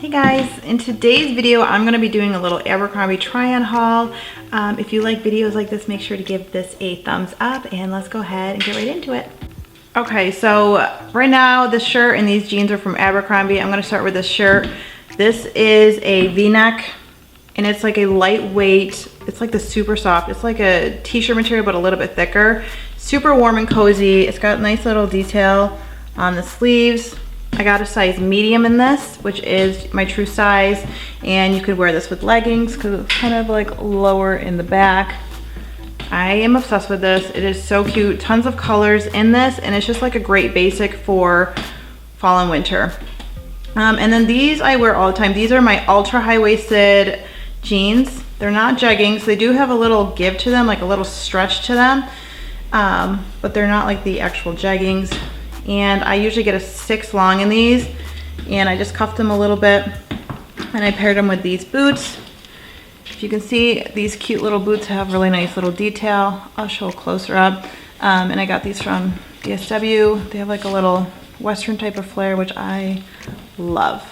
Hey guys, in today's video I'm going to be doing a little Abercrombie try-on haul. If you like videos like this, make sure to give this a thumbs up and let's go ahead and get right into it. Okay, so right now this shirt and these jeans are from Abercrombie. I'm going to start with this shirt. This is a V-neck and it's like a lightweight, it's like the super soft, it's like a t-shirt material but a little bit thicker. Super warm and cozy. It's got nice little detail on the sleeves. I got a size medium in this, which is my true size, and you could wear this with leggings because it's kind of like lower in the back. I am obsessed with this. It is so cute. Tons of colors in this, and it's just like a great basic for fall and winter. And then these I wear all the time. These are my ultra high-waisted jeans. They're not jeggings. They do have a little give to them, like a little stretch to them, but they're not like the actual jeggings. And I usually get a 6 long in these, and I just cuffed them a little bit and I paired them with these boots. If you can see, these cute little boots have really nice little detail. I'll show a closer up. And I got these from DSW. They have like a little Western type of flare, which I love.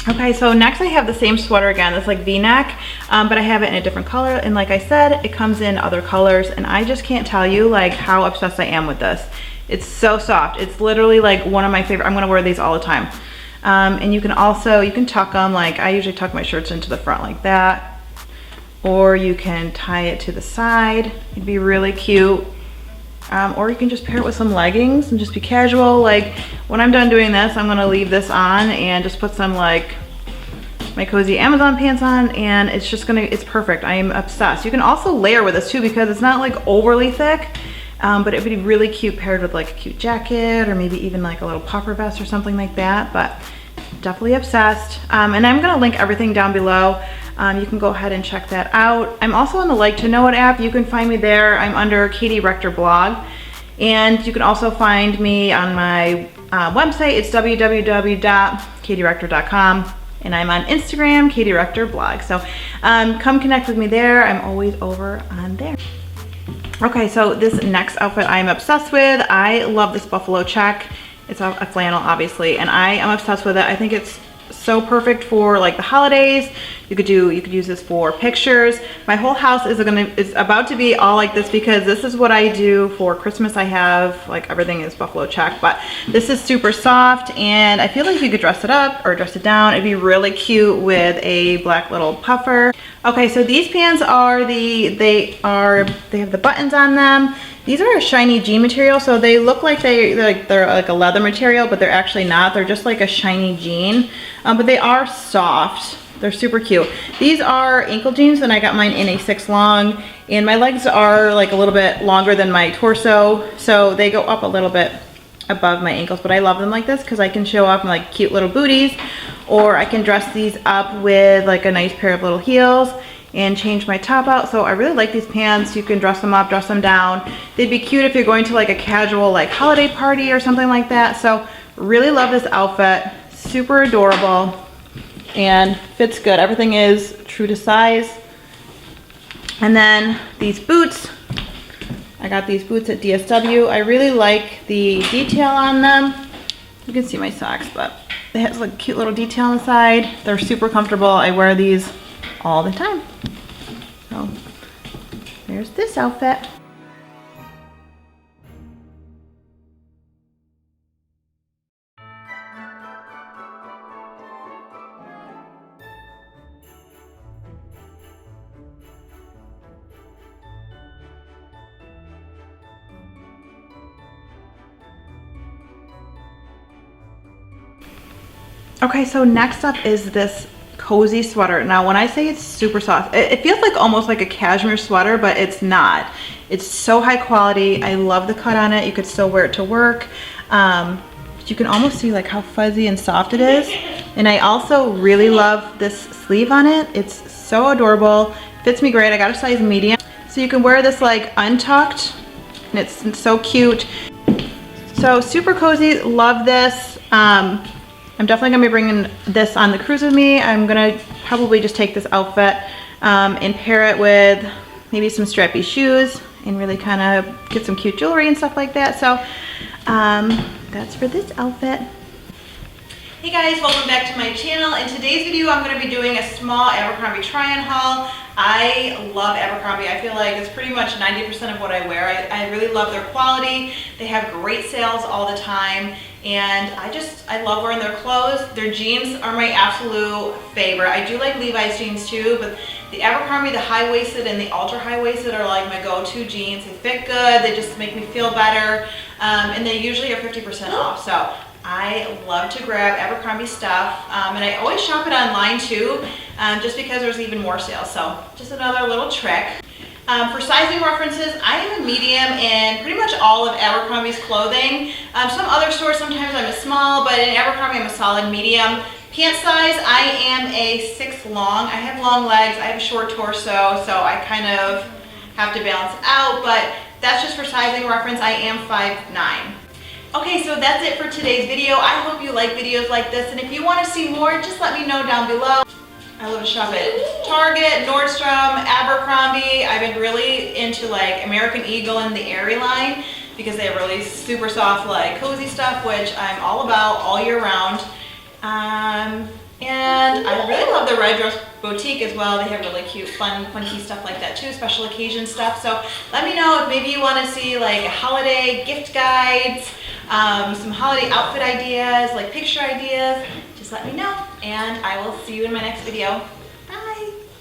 Okay, so next I have the same sweater again. It's like V-neck, but I have it in a different color. And like I said, it comes in other colors. And I just can't tell you like how obsessed I am with this. It's so soft. It's literally like one of my favorite. I'm gonna wear these all the time. And you can tuck them. Like I usually tuck my shirts into the front like that. Or you can tie it to the side. It'd be really cute. Or you can just pair it with some leggings and just be casual. Like when I'm done doing this, I'm gonna leave this on and just put some like my cozy Amazon pants on, and it's perfect. I am obsessed. You can also layer with this too because it's not like overly thick, but it would be really cute paired with like a cute jacket or maybe even like a little puffer vest or something like that, but definitely obsessed. And I'm gonna link everything down below. You can go ahead and check that out. I'm also on the LikeToKnowIt app. You can find me there. I'm under katierectorblog. And you can also find me on my website. It's www.katierector.com. And I'm on Instagram, katierectorblog. So come connect with me there. I'm always over on there. Okay, so this next outfit I'm obsessed with. I love this buffalo check. It's a flannel, obviously, and I am obsessed with it. I think it's so perfect for like the holidays. You could use this for pictures. My whole house is about to be all like this because this is what I do for Christmas. I have like everything is buffalo check, but this is super soft and I feel like you could dress it up or dress it down. It'd be really cute with a black little puffer. Okay, so these pants are they have the buttons on them. These are a shiny jean material, so they look like they're like a leather material, but they're actually not. They're just like a shiny jean, but they are soft. They're super cute. These are ankle jeans, and I got mine in a 6 long, and my legs are like a little bit longer than my torso, so they go up a little bit above my ankles, but I love them like this because I can show off my like cute little booties, or I can dress these up with like a nice pair of little heels and change my top out. So I really like these pants. You can dress them up, dress them down. They'd be cute if you're going to like a casual like holiday party or something like that. So really love this outfit. Super adorable and fits good. Everything is true to size. And then these boots, I got these boots at DSW. I really like the detail on them. You can see my socks, but they have like cute little detail on the side. They're super comfortable. I wear these all the time. So there's this outfit. Okay, so next up is this cozy sweater. Now when I say it's super soft, it feels like almost like a cashmere sweater, but it's not. It's so high quality. I love the cut on it. You could still wear it to work. You can almost see like how fuzzy and soft it is. And I also really love this sleeve on it. It's so adorable. Fits me great. I got a size medium. So you can wear this like untucked, and it's so cute. So super cozy, love this. I'm definitely gonna be bringing this on the cruise with me. I'm gonna probably just take this outfit and pair it with maybe some strappy shoes and really kind of get some cute jewelry and stuff like that. So that's for this outfit. Hey guys, welcome back to my channel. In today's video, I'm going to be doing a small Abercrombie try-on haul. I love Abercrombie. I feel like it's pretty much 90% of what I wear. I really love their quality. They have great sales all the time, and I love wearing their clothes. Their jeans are my absolute favorite. I do like Levi's jeans too, but the Abercrombie, the high-waisted and the ultra high-waisted are like my go-to jeans. They fit good, they just make me feel better, and they usually are 50% off. So I love to grab Abercrombie stuff, and I always shop it online too, just because there's even more sales. So just another little trick. For sizing references, I am a medium in pretty much all of Abercrombie's clothing. Some other stores, sometimes I'm a small, but in Abercrombie I'm a solid medium. Pant size, I am a 6 long. I have long legs, I have a short torso, so I kind of have to balance it out, but that's just for sizing reference. I am 5'9". Okay, so that's it for today's video. I hope you like videos like this, and if you want to see more, just let me know down below. I love to shop at Target, Nordstrom, Abercrombie. I've been really into like American Eagle and the Aerie line because they have really super soft, like cozy stuff, which I'm all about all year round. And I really love the Red Dress Boutique as well. They have really cute, fun, funky stuff like that too, special occasion stuff. So let me know if maybe you want to see like holiday gift guides, some holiday outfit ideas, like picture ideas. Just let me know, and I will see you in my next video.